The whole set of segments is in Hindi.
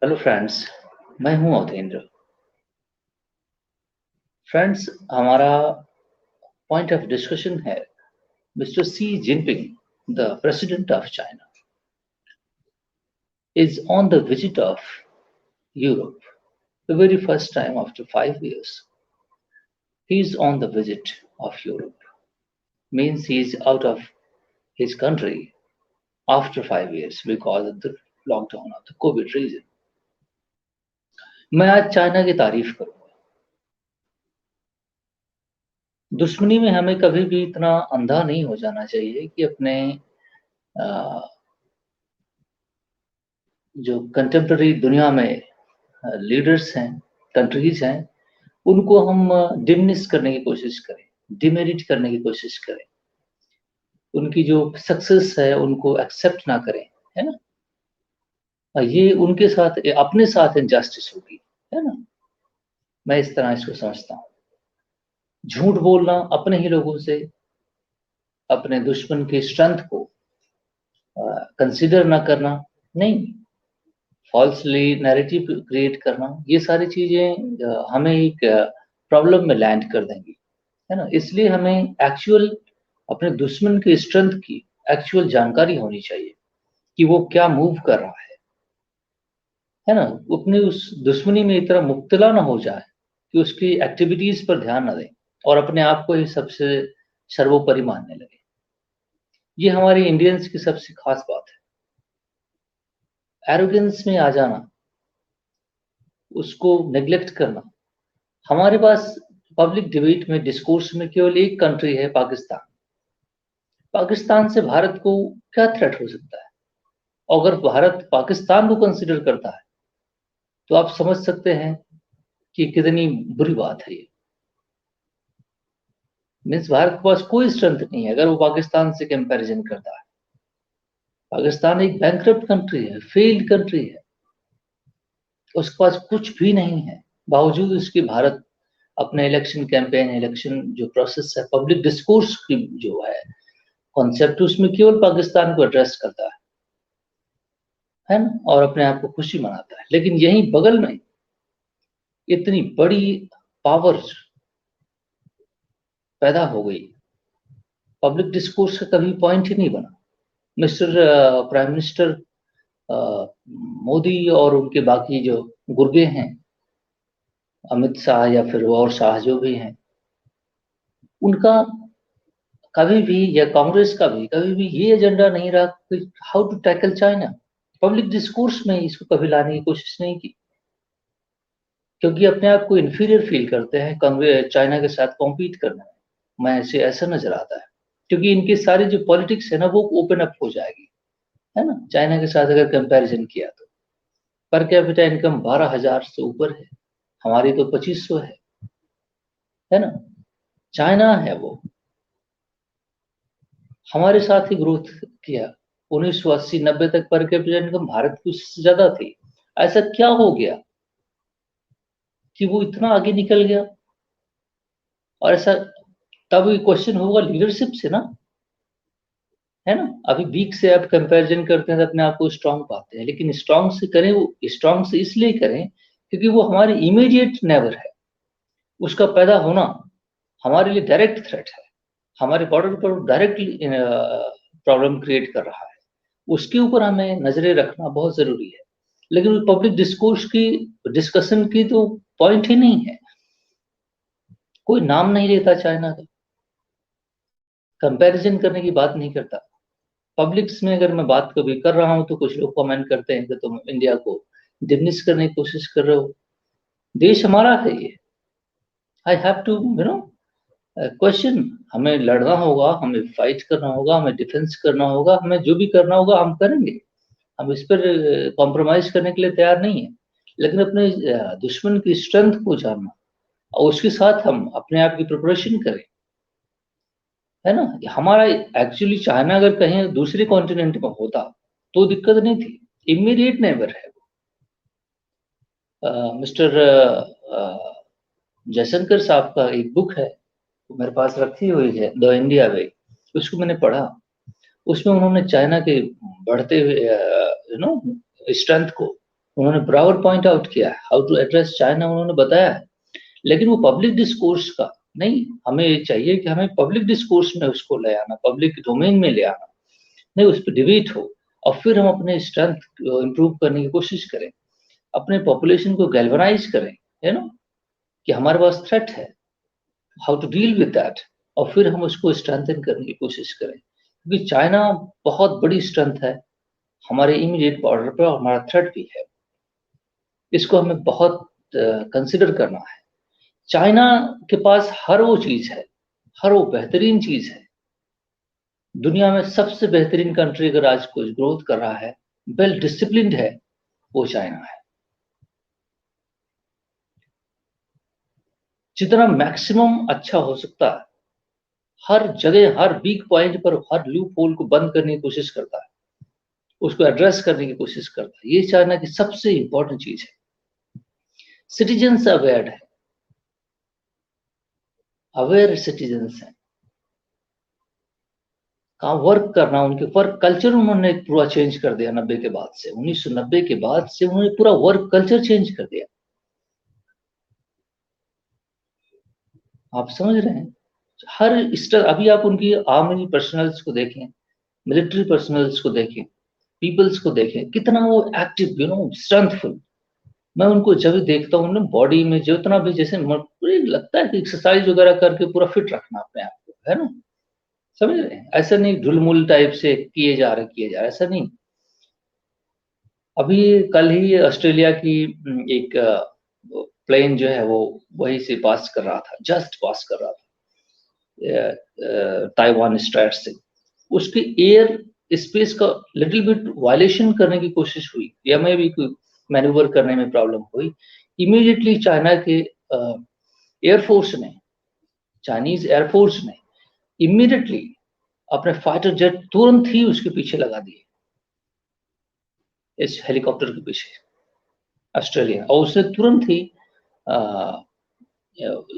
हेलो फ्रेंड्स, मैं हूं अवधेंद्र। फ्रेंड्स, हमारा पॉइंट ऑफ डिस्कशन है mister C Jinping, the president of China, is on the visit of Europe. The very first time after 5 years, he is on the visit of Europe. Means he is out of his country after 5 years because of the lockdown of the COVID reason. मैं आज चाइना की तारीफ करूंगा। दुश्मनी में हमें कभी भी इतना अंधा नहीं हो जाना चाहिए कि अपने जो कंटेम्प्रेरी दुनिया में लीडर्स हैं, कंट्रीज हैं, उनको हम डिमिनिश करने की कोशिश करें, डिमेरिट करने की कोशिश करें, उनकी जो सक्सेस है उनको एक्सेप्ट ना करें, है ना। ये उनके साथ, अपने साथ इनजस्टिस होगी, है ना। मैं इस तरह इसको समझता हूँ। झूठ बोलना अपने ही लोगों से, अपने दुश्मन की स्ट्रेंथ को कंसीडर ना करना, नहीं, फॉल्सली नैरेटिव क्रिएट करना, ये सारी चीजें हमें एक प्रॉब्लम में लैंड कर देंगी, है ना। इसलिए हमें एक्चुअल अपने दुश्मन की स्ट्रेंथ की एक्चुअल जानकारी होनी चाहिए कि वो क्या मूव कर रहा है ना। अपनी उस दुश्मनी में इतना मुब्तला ना हो जाए कि उसकी एक्टिविटीज पर ध्यान ना दें और अपने आप को ही सबसे सर्वोपरि मानने लगे। ये हमारे इंडियंस की सबसे खास बात है, एरोगेंस में आ जाना, उसको नेग्लेक्ट करना। हमारे पास पब्लिक डिबेट में, डिस्कोर्स में केवल एक कंट्री है, पाकिस्तान। पाकिस्तान से भारत को क्या थ्रेट हो सकता है? अगर भारत पाकिस्तान को कंसिडर करता है तो आप समझ सकते हैं कि कितनी बुरी बात है ये। मीन्स भारत के पास कोई स्ट्रेंथ नहीं है अगर वो पाकिस्तान से कंपैरिजन करता है। पाकिस्तान एक बैंकरप्ट कंट्री है, फेल्ड कंट्री है, उसके पास कुछ भी नहीं है, बावजूद उसके भारत अपने इलेक्शन कैंपेन, इलेक्शन जो प्रोसेस है, पब्लिक डिस्कोर्स की जो है कॉन्सेप्ट, उसमें केवल पाकिस्तान को एड्रेस करता है ना, और अपने आप को खुशी मनाता है। लेकिन यहीं बगल में इतनी बड़ी पावर पैदा हो गई, पब्लिक डिस्कोर्स का कभी पॉइंट ही नहीं बना। मिस्टर प्राइम मिनिस्टर मोदी और उनके बाकी जो गुर्गे हैं, अमित शाह या फिर और शाह जो भी हैं, उनका कभी भी, या कांग्रेस का भी कभी भी ये एजेंडा नहीं रहा कि how to tackle China. Public discourse में इसको कभी लाने की कोशिश नहीं की, क्योंकि अपने आप को इंफीरियर फील करते हैं कांग्रेस चाइना के साथ कॉम्पीट करने में। मैं ऐसा नजर आता है, क्योंकि इनकी सारी जो पॉलिटिक्स है ना, वो ओपन अप हो जाएगी, है ना, चाइना के साथ अगर कंपैरिजन किया तो। पर कैपिटा इनकम 12,000 से ऊपर है, हमारी तो 2500 है ना। चाइना है वो हमारे साथ ही ग्रोथ किया। 1980-90 तक पर कैपिटा इनकम भारत की उससे ज्यादा थी। ऐसा क्या हो गया कि वो इतना आगे निकल गया? और ऐसा तब क्वेश्चन होगा लीडरशिप से ना, है ना। अभी वीक से आप कंपैरिजन करते हैं तो अपने आप को स्ट्रांग पाते हैं, लेकिन स्ट्रांग से करें, वो स्ट्रांग से इसलिए करें क्योंकि वो हमारे इमीडिएट नेबर है। उसका पैदा होना हमारे लिए डायरेक्ट थ्रेट है, हमारे बॉर्डर पर डायरेक्टली प्रॉब्लम क्रिएट कर रहा है। उसके ऊपर हमें नजरें रखना बहुत जरूरी है। लेकिन पब्लिक डिस्कोर्स की, डिस्कशन की तो पॉइंट ही नहीं है। कोई नाम नहीं लेता चाइना का, कंपैरिजन करने की बात नहीं करता। पब्लिक्स में अगर मैं बात कभी कर रहा हूं तो कुछ लोग कमेंट करते हैं कि तुम इंडिया को डिमिनिश करने की कोशिश कर रहे हो। देश हमारा है ये। I have to question. हमें लड़ना होगा, हमें फाइट करना होगा, हमें डिफेंस करना होगा, हमें जो भी करना होगा हम करेंगे। हम इस पर कॉम्प्रोमाइज करने के लिए तैयार नहीं है। लेकिन अपने दुश्मन की स्ट्रेंथ को जानना और उसके साथ हम अपने आप की प्रिपरेशन करें, है ना। हमारा एक्चुअली चाइना अगर कहीं दूसरे कॉन्टिनेंट में होता तो दिक्कत नहीं थी, इमीडिएट नेबर है। मिस्टर जयशंकर साहब का एक बुक है, वो मेरे पास रखी हुई है, द इंडिया वे। उसको मैंने पढ़ा। उसमें उन्होंने चाइना के बढ़ते हुए स्ट्रेंथ को उन्होंने बराबर पॉइंट आउट किया है, हाउ टू एड्रेस चाइना उन्होंने बताया है, लेकिन वो पब्लिक डिस्कोर्स का नहीं, हमें ये चाहिए कि हमें पब्लिक डिस्कोर्स में उसको ले आना, पब्लिक डोमेन में ले आना, नहीं उस पर डिबेट हो, और फिर हम अपने स्ट्रेंथ इंप्रूव करने की कोशिश करें, अपने पॉपुलेशन को गैल्वनाइज करें, है ना, कि हमारे पास थ्रेट है, how to deal with that, और फिर हम उसको स्ट्रेंथन करने की कोशिश करें, क्योंकि चाइना बहुत बड़ी स्ट्रेंथ है हमारे इमीडिएट बॉर्डर पर, और हमारा थ्रेट भी है, इसको हमें बहुत कंसिडर करना है। चाइना के पास हर वो चीज है, हर वो बेहतरीन चीज है, दुनिया में सबसे बेहतरीन कंट्री अगर आज कुछ ग्रोथ कर रहा है, वेल डिसिप्लिन्ड है, वो चाइना है। जितना मैक्सिमम अच्छा हो सकता है, हर जगह हर वीक पॉइंट पर हर लूप होल को बंद करने की कोशिश करता है, उसको एड्रेस करने की कोशिश करता है, ये चाइना की सबसे इंपॉर्टेंट चीज है। सिटीजन्स अवेयर है, अवेयर सिटीजन्स हैं, कहाँ वर्क करना, उनके वर्क कल्चर उन्होंने पूरा चेंज कर दिया 90 के बाद से, 1990 के बाद से उन्होंने पूरा वर्क कल्चर चेंज कर दिया। आप समझ रहे हैं, हर स्तर, अभी आप उनकी आर्मी पर्सनल्स को देखें, मिलिट्री पर्सनल्स को देखें, पीपल्स को देखें, कितना वो एक्टिव, स्ट्रेंथफुल। मैं उनको जब भी देखता हूँ ना, बॉडी में जितना भी जैसे लगता है कि एक्सरसाइज वगैरह करके पूरा फिट रखना अपने आप को, है ना, समझ रहे हैं, ऐसा नहीं ढुलमुल टाइप से किए जा रहे, ऐसा नहीं। अभी कल ही ऑस्ट्रेलिया की एक प्लेन जो है वो वहीं से पास कर रहा था, जस्ट पास कर रहा था ताइवान स्ट्रेट से, उसके एयर स्पेस का लिटिल बिट वायलेशन करने की कोशिश हुई, या में भी कोई मैन्यूवर करने में प्रॉब्लम हुई, इमीडिएटली चाइना के एयरफोर्स ने, चाइनीज एयरफोर्स ने इमीडिएटली अपने फाइटर जेट तुरंत ही उसके पीछे लगा दिए, इस हेलीकॉप्टर के पीछे ऑस्ट्रेलिया, और उसने तुरंत ही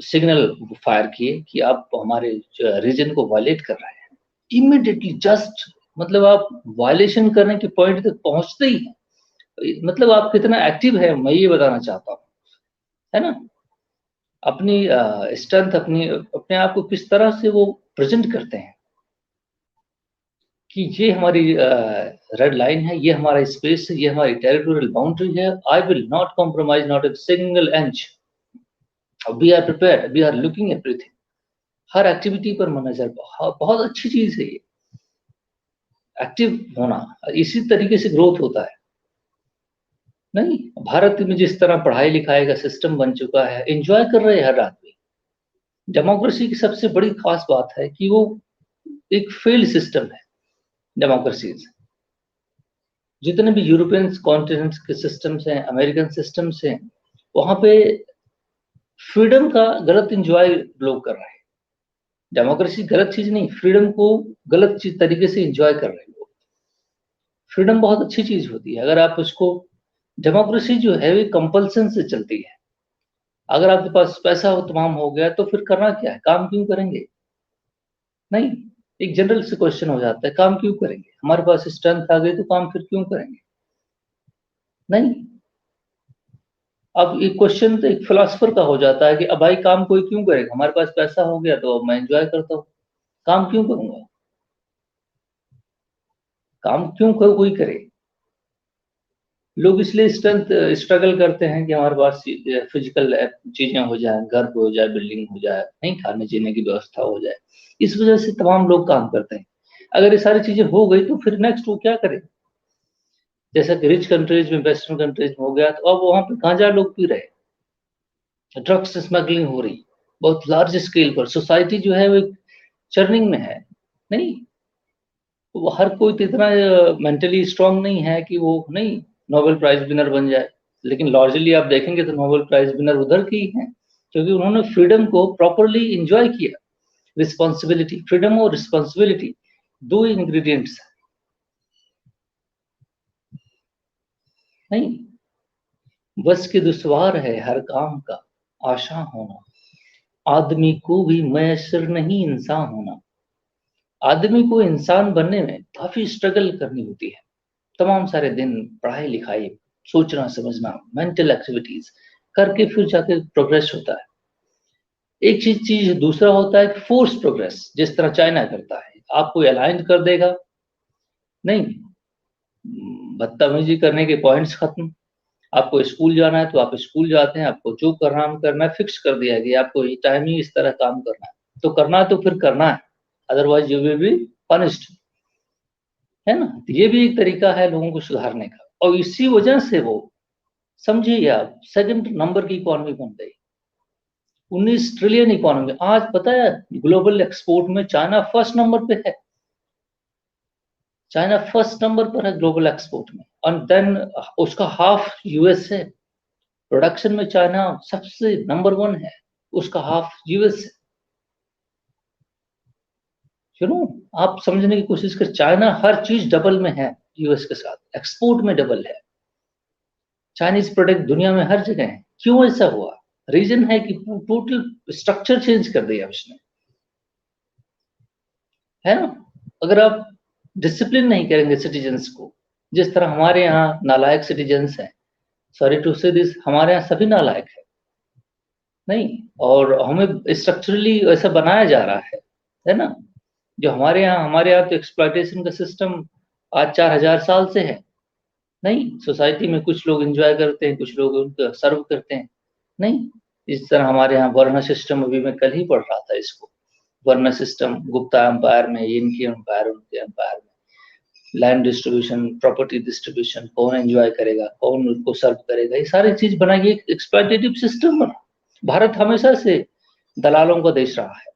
सिग्नल फायर किए कि आप हमारे रीजन को वायलेट कर रहे हैं। इमीडिएटली जस्ट, मतलब आप वायलेशन करने के पॉइंट तक पहुंचते ही हैं, मतलब आप कितना एक्टिव है मैं ये बताना चाहता हूँ, है ना, अपनी स्ट्रेंथ, अपनी अपने आप को किस तरह से वो प्रेजेंट करते हैं कि ये हमारी रेड लाइन है, ये हमारा स्पेस है, ये हमारी टेरिटोरियल बाउंड्री है, I will not compromise not a single inch, we are prepared, we are looking everything, हर एक्टिविटी पर नजर, बहुत अच्छी चीज है ये एक्टिव होना, इसी तरीके से ग्रोथ होता है। नहीं, भारत में जिस तरह पढ़ाई लिखाई का सिस्टम बन चुका है, एंजॉय कर रहे हैं हर आदमी। डेमोक्रेसी की सबसे बड़ी खास बात है कि वो एक फेल्ड सिस्टम है, डेमोक्रेसीज, जितने भी यूरोपियन कॉन्टिनेंट्स के सिस्टम्स हैं, अमेरिकन सिस्टम्स हैं, वहां पे फ्रीडम का गलत इंजॉय लोग कर रहे हैं। डेमोक्रेसी गलत चीज नहीं, फ्रीडम को गलत चीज तरीके से इंजॉय कर रहे हैं लोग। फ्रीडम बहुत अच्छी चीज होती है, अगर आप उसको, डेमोक्रेसी जो है वो कंपल्सन से चलती है, अगर आपके पास पैसा हो, तमाम हो गया, तो फिर करना क्या है, काम क्यों करेंगे, नहीं, एक जनरल से क्वेश्चन हो जाता है, काम क्यों करेंगे, हमारे पास स्ट्रेंथ आ गई तो काम फिर क्यों करेंगे, नहीं। अब एक क्वेश्चन तो एक फिलोसफर का हो जाता है कि अब भाई काम कोई क्यों करेगा, हमारे पास पैसा हो गया तो अब मैं एंजॉय करता हूँ, काम क्यों करूंगा, काम क्यों कोई करे। लोग इसलिए स्ट्रेंथ स्ट्रगल करते हैं कि हमारे पास फिजिकल चीजें हो जाए, घर हो जाए, बिल्डिंग हो जाए, नहीं खाने जीने की व्यवस्था हो जाए, इस वजह से तमाम लोग काम करते हैं। अगर ये सारी चीजें हो गई तो फिर नेक्स्ट वो क्या करें, जैसा कि रिच कंट्रीज में, वेस्टर्न कंट्रीज में हो गया, तो अब वहां पे गांजा लोग पी रहे, ड्रग्स स्मगलिंग हो रही बहुत लार्ज स्केल पर, सोसाइटी जो है वो चर्निंग में है, नहीं, वो हर कोई तो इतना मेंटली स्ट्रांग नहीं है कि वो नहीं नोबेल प्राइज विनर बन जाए, लेकिन लार्जली आप देखेंगे तो नोबेल प्राइज विनर उधर के ही हैं, क्योंकि उन्होंने फ्रीडम को प्रॉपरली इंजॉय किया। रिस्पॉन्सिबिलिटी, फ्रीडम और रिस्पॉन्सिबिलिटी दो इंग्रेडिएंट्स, नहीं, बस के दुश्वार है हर काम का आशा होना, आदमी को भी मैसर नहीं इंसान होना। आदमी को इंसान बनने में काफी स्ट्रगल करनी होती है, तमाम सारे दिन पढ़ाई लिखाई, सोचना समझना, मेंटल एक्टिविटीज करके फिर जाके प्रोग्रेस होता है। एक चीज दूसरा होता है कि फोर्स प्रोग्रेस, जिस तरह चाइना करता है, आपको अलाइन कर देगा नहीं, बदतमीजी करने के पॉइंट्स खत्म। आपको स्कूल जाना है तो आप स्कूल जाते हैं, आपको जो करना है फिक्स कर दिया गया, आपको ये टाइम ही इस तरह काम करना है, तो करना है तो फिर करना है, otherwise you will be punished, है ना। तो ये भी एक तरीका है लोगों को सुधारने का, और इसी वजह से वो, समझिए आप, सेकंड नंबर की इकोनॉमी बन गई, 19 ट्रिलियन इकोनॉमी। आज पता है ग्लोबल एक्सपोर्ट में चाइना फर्स्ट नंबर पे है, चाइना फर्स्ट नंबर पर है ग्लोबल एक्सपोर्ट में, और देन उसका हाफ यूएस है। प्रोडक्शन में चाइना सबसे नंबर 1 है, उसका हाफ यूएस है। सुनो, आप समझने की कोशिश कर, चाइना हर चीज डबल में है यूएस के साथ, एक्सपोर्ट में डबल है, चाइनीज प्रोडक्ट दुनिया में हर जगह है। क्यों ऐसा हुआ? रीजन है कि टोटल स्ट्रक्चर चेंज कर दिया उसने, है ना। अगर आप डिसिप्लिन नहीं करेंगे सिटीजन्स को, जिस तरह हमारे यहाँ नालायक सिटीजन्स हैं, सॉरी टू से दिस, हमारे यहाँ सभी नालायक है नहीं, और हमें स्ट्रक्चरली ऐसा बनाया जा रहा है ना। जो हमारे यहाँ तो एक्सप्लॉयटेशन का सिस्टम आज 4000 साल से है नहीं। सोसाइटी में कुछ लोग एंजॉय करते हैं, कुछ लोग उनको सर्व करते हैं नहीं। इस तरह हमारे यहाँ वर्ण सिस्टम, अभी मैं कल ही पढ़ रहा था इसको, वर्ण सिस्टम गुप्ता एम्पायर में, इनके एम्पायर, उनके एम्पायर में, लैंड डिस्ट्रीब्यूशन, प्रॉपर्टी डिस्ट्रीब्यूशन, कौन एंजॉय करेगा, कौन उनको सर्व करेगा, ये सारी चीज बनाई, एक एक्सप्लॉयटेटिव सिस्टम बना। भारत हमेशा से दलालों का देश रहा है,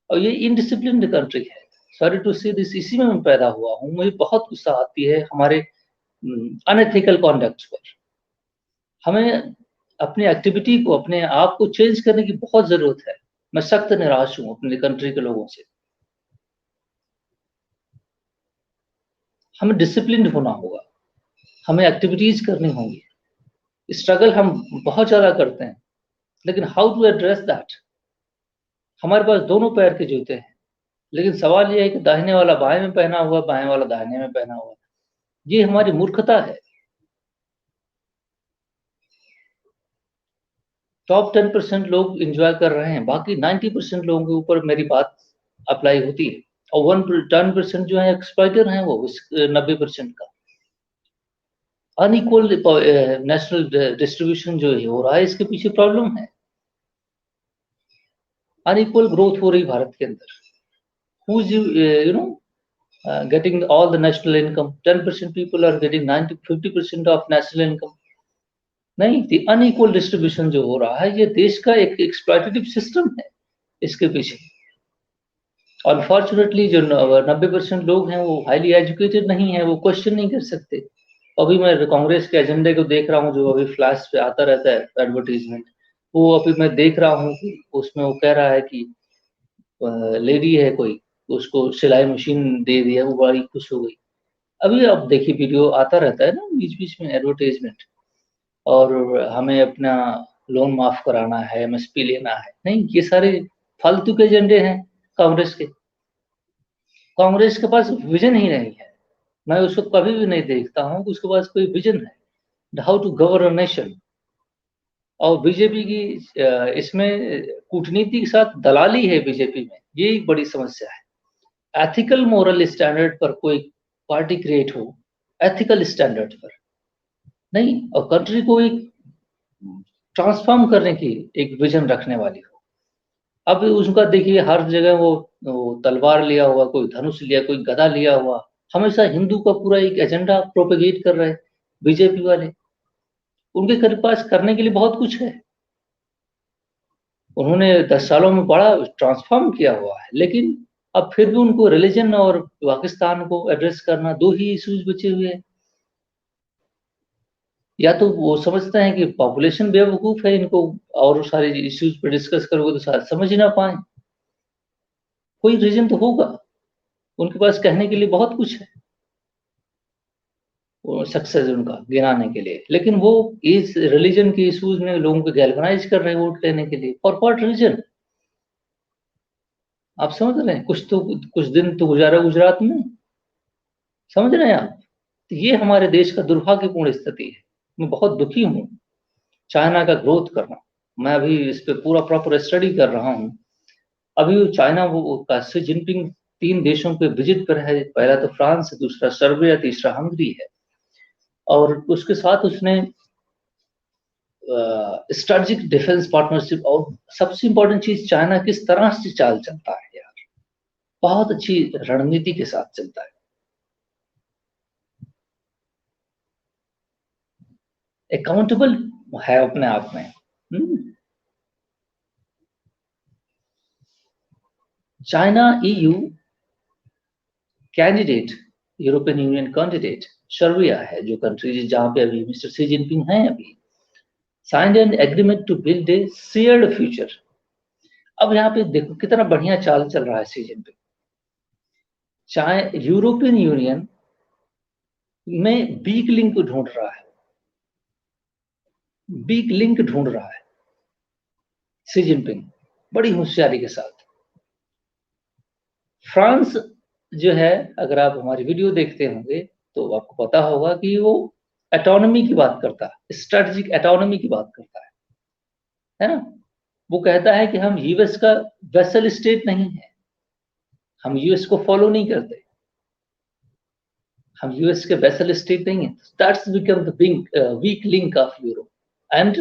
और ये इनडिसिप्लिन्ड कंट्री है, सॉरी टू से दिस। इसी में मैं पैदा हुआ हूँ, मुझे बहुत गुस्सा आती है हमारे अनएथिकल कॉन्डक्ट पर। हमें अपनी एक्टिविटी को, अपने आप को चेंज करने की बहुत जरूरत है। मैं सख्त निराश हूं अपनी कंट्री के लोगों से। हमें डिसिप्लिन होना होगा, हमें एक्टिविटीज करनी होंगी। स्ट्रगल हम बहुत ज्यादा करते हैं, लेकिन हाउ टू एड्रेस दैट? हमारे पास दोनों पैर के जूते हैं, लेकिन सवाल यह है कि दाहिने वाला बाएं में पहना हुआ, बाएं वाला दाहिने में पहना हुआ। ये हमारी मूर्खता है। टॉप 10% लोग एंजॉय कर रहे हैं, बाकी 90% लोगों के ऊपर मेरी बात अप्लाई होती है, और 1-10% जो है एक्सप्लॉइटर हैं, वो 90% का अनइक्वल नेशनल डिस्ट्रीब्यूशन जो है हो रहा है, इसके पीछे प्रॉब्लम है। अनइक्वल ग्रोथ हो रही भारत के अंदर। Who is you know getting all the national income? 10% people are getting 50% of national income। नहीं, दी अनइक्वल डिस्ट्रीब्यूशन जो हो रहा है, ये देश का एक एक्सप्लॉयटेटिव सिस्टम है इसके पीछे। अनफॉर्चुनेटली जो 90% लोग हैं, वो हाईली एजुकेटेड नहीं है, वो क्वेश्चन नहीं कर सकते। अभी मैं कांग्रेस के एजेंडे को देख रहा हूँ, जो अभी फ्लैश पे आता रहता है एडवर्टीजमेंट, वो अभी मैं देख रहा हूँ कि उसमें वो कह रहा है कि लेडी है कोई, उसको सिलाई मशीन दे दिया, वो बड़ी खुश हो गई। अभी आप देखिए वीडियो आता रहता है ना बीच बीच में एडवर्टाइजमेंट, और हमें अपना लोन माफ कराना है, एमएसपी लेना है। नहीं, ये सारे फालतू के एजेंडे हैं कांग्रेस के। कांग्रेस के पास विजन ही नहीं है। मैं उसको कभी भी नहीं देखता हूँ कि उसके पास कोई विजन है हाउ टू गवर्न नेशन। और बीजेपी की इसमें कूटनीति के साथ दलाली है बीजेपी में, ये एक बड़ी समस्या है। एथिकल मोरल स्टैंडर्ड पर कोई पार्टी क्रिएट हो, एथिकल स्टैंडर्ड पर नहीं, और कंट्री को एक ट्रांसफॉर्म करने की एक विजन रखने वाली हो। अब उसका देखिए हर जगह वो तलवार लिया हुआ, कोई धनुष लिया, कोई गदा लिया हुआ, हमेशा हिंदू का पूरा एक एजेंडा प्रोपेगेट कर रहे हैं बीजेपी वाले। उनके पास करने के लिए बहुत कुछ है, उन्होंने 10 सालों में बड़ा ट्रांसफॉर्म किया हुआ है, लेकिन अब फिर भी उनको रिलीजन और पाकिस्तान को एड्रेस करना, दो ही इश्यूज बचे हुए हैं। या तो वो समझते हैं कि पॉपुलेशन बेवकूफ है, इनको और सारे इश्यूज पे डिस्कस करोगे तो शायद समझ ही ना पाए। कोई रीजन तो होगा, उनके पास कहने के लिए बहुत कुछ है, वो सक्सेस उनका गिनाने के लिए, लेकिन वो इस रिलीजन के इश्यूज में लोगों को गैल्वनाइज कर रहे हैं वोट लेने के लिए। For what reason? आप समझ रहे हैं? कुछ दिन तो गुजारा गुजरात में, समझ रहे हैं आप? तो ये हमारे देश का दुर्भाग्यपूर्ण स्थिति है। मैं बहुत दुखी हूँ चाइना का ग्रोथ करना। मैं अभी इस पे पूरा प्रॉपर स्टडी कर रहा हूँ। अभी चाइना वो का शी जिनपिंग 3 देशों पे विजिट पर है। पहला तो फ्रांस, दूसरा सर्बिया, तीसरा हंगरी है। और उसके साथ उसने स्ट्रेटेजिक डिफेंस पार्टनरशिप, और सबसे इंपॉर्टेंट चीज, चाइना किस तरह से चाल चलता है यार, बहुत अच्छी रणनीति के साथ चलता है, अकाउंटेबल है अपने आप में। China EU candidate, European union candidate Serbia है, जो कंट्री जहां पे अभी मिस्टर शी जिनपिंग हैं, अभी signed an agreement to build a shared future. अब यहाँ पे देखो कितना बढ़िया चाल चल रहा है शी जिनपिंग। चाहे यूरोपियन यूनियन में वीक लिंक ढूंढ रहा है, वीक लिंक ढूंढ रहा है शी जिनपिंग बड़ी होशियारी के साथ। फ्रांस जो है, अगर आप हमारी वीडियो देखते होंगे तो आपको पता होगा कि वो एटोनॉमी की बात करता है, स्ट्रेटेजिक एटोनॉमी की बात करता है ना। वो कहता है कि हम यूएस का वेसल स्टेट नहीं है, हम यूएस को फॉलो नहीं करते, हम यूएस के वेसल स्टेट नहीं है। That's become the weak link of Europe and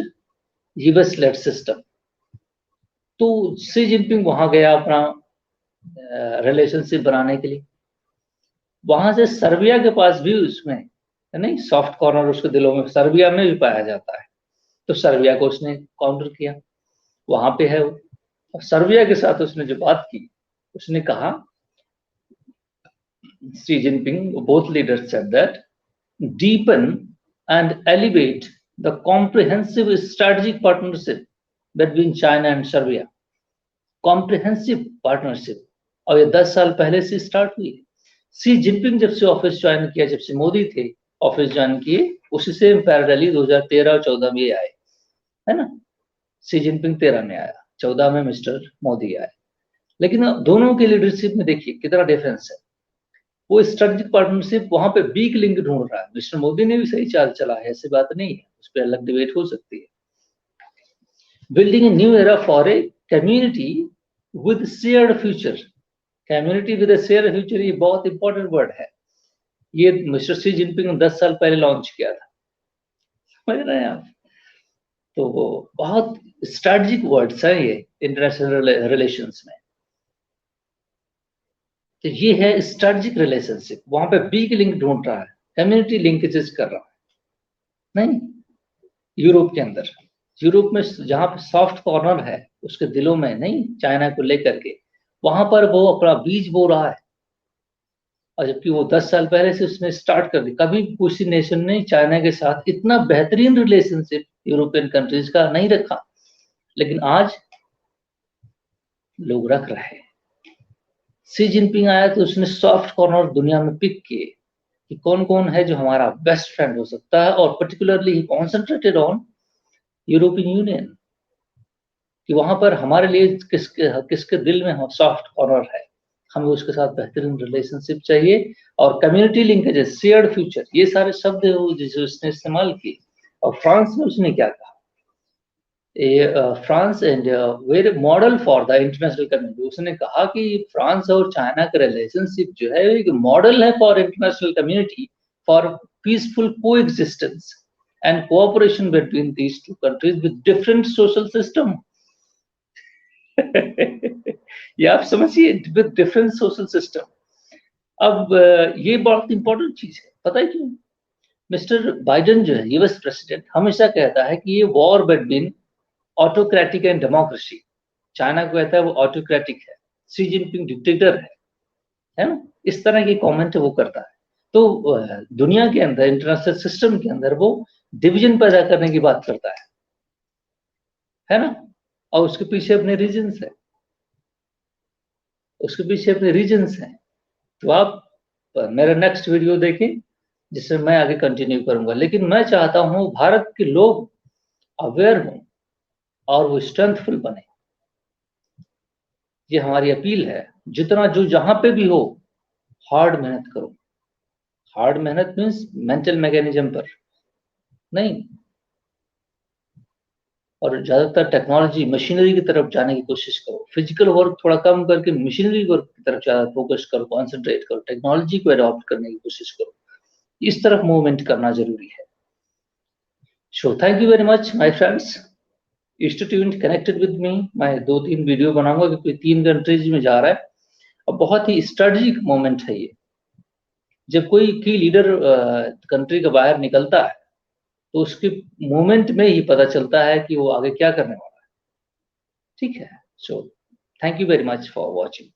US led system. तो शी जिनपिंग वहां गया अपना रिलेशनशिप बनाने के लिए। वहां से सर्बिया के पास भी उसमें नहीं सॉफ्ट कॉर्नर उसके दिलों में सर्बिया में भी पाया जाता है, तो सर्बिया को उसने काउंटर किया, वहां पे है वो। और सर्बिया के साथ उसने जो बात की, उसने कहा, Xi Jinping both leaders said that deepen and elevate the comprehensive strategic partnership between China and Serbia. Comprehensive partnership, और ये 10 साल पहले से स्टार्ट हुई है। शी जिनपिंग जब से ऑफिस ज्वाइन किया, जब से मोदी थे ऑफिस ज्वाइन किए, उसी से पैरेलली 2013 और 14 में ये आए, है ना। शी जिनपिंग 13 में आया, 14 में मिस्टर मोदी आए। लेकिन दोनों की लीडरशिप में देखिए कितना डिफरेंस है। वो स्ट्रेटेजिक पार्टनरशिप वहां पे वीक लिंक ढूंढ रहा है। मिस्टर मोदी ने भी सही चाल चला है, ऐसी बात नहीं है, उस पर अलग डिबेट हो सकती है। Building a new era for a community with shared future. Community with shared future, ये बहुत इंपॉर्टेंट वर्ड है। ये मिस्टर शी जिनपिंग ने 10 साल पहले लॉन्च किया था, समझ रहे हैं आप। तो वो बहुत स्ट्रेटेजिक वर्ड्स है ये इंटरनेशनल रिलेशंस में। तो ये है स्ट्रेटेजिक रिलेशनशिप, वहां पे वीक लिंक ढूंढ रहा है, कम्युनिटी लिंकेजेस कर रहा है। नहीं, यूरोप के अंदर, यूरोप में जहां पे सॉफ्ट कॉर्नर है उसके दिलों में, नहीं चाइना को लेकर के, वहां पर वो अपना बीज बो रहा है। और जबकि वो 10 साल पहले से उसने स्टार्ट कर दी। कभी किसी नेशन ने चाइना के साथ इतना बेहतरीन रिलेशनशिप यूरोपियन कंट्रीज का नहीं रखा, लेकिन आज लोग रख रहे हैं। शी जिनपिंग आया तो उसने सॉफ्ट कॉर्नर दुनिया में पिक किए कि कौन कौन है जो हमारा बेस्ट फ्रेंड हो सकता है, और particularly he concentrated on European union, कि वहां पर हमारे लिए किसके किसके दिल में सॉफ्ट कॉर्नर है, हमें उसके साथ बेहतरीन रिलेशनशिप चाहिए। और कम्युनिटी लिंकेजेस, शेयर्ड फ्यूचर, ये सारे शब्द जिसे उसने इस्तेमाल किए। और फ्रांस में उसने क्या कहा, France and very model for the international community. उसने कहा कि फ्रांस और चाइना का रिलेशनशिप जो है एक मॉडल है for international community, for peaceful coexistence and cooperation between these two countries with different social system. ये आप समझिए, विद डिफरेंट सोशल सिस्टम। अब ये बहुत इंपॉर्टेंट चीज है, पता है क्यों? मिस्टर बाइडेन जो है यूएस प्रेसिडेंट, हमेशा कहता है कि ये war between autocratic and democracy. China को कहता है वो ऑटोक्रेटिक है, शी जिनपिंग डिक्टेटर है ना। इस तरह की कमेंट वो करता है। तो दुनिया के अंदर, इंटरनेशनल सिस्टम के अंदर वो डिवीजन पैदा करने की बात करता है ना। और उसके पीछे अपने रीजंस है, उसके पीछे अपने रीजंस हैं। तो आप मेरा नेक्स्ट वीडियो देखें जिससे मैं आगे कंटिन्यू करूंगा। लेकिन मैं चाहता हूं भारत के लोग अवेयर हों और वो स्ट्रेंथफुल बने, ये हमारी अपील है। जितना जो जहां पे भी हो, हार्ड मेहनत करो, हार्ड मेहनत मीन्स मेंटल मैकेनिज्म पर नहीं, और ज्यादातर टेक्नोलॉजी मशीनरी की तरफ जाने की कोशिश करो। फिजिकल वर्क थोड़ा कम करके मशीनरी वर्क की तरफ ज्यादा फोकस करो, कॉन्सेंट्रेट करो, टेक्नोलॉजी को अडॉप्ट करने की कोशिश करो। इस तरफ मूवमेंट करना जरूरी है। So thank you very much my friends, stay tuned, connected with me. मैं 2-3 वीडियो बनाऊंगा क्योंकि 3 कंट्रीज में जा रहा है और बहुत ही स्ट्रेटेजिक मोमेंट है ये। जब कोई की लीडर कंट्री के बाहर निकलता है तो उसके मूवमेंट में ही पता चलता है कि वो आगे क्या करने वाला है। ठीक है, so thank you very much for watching.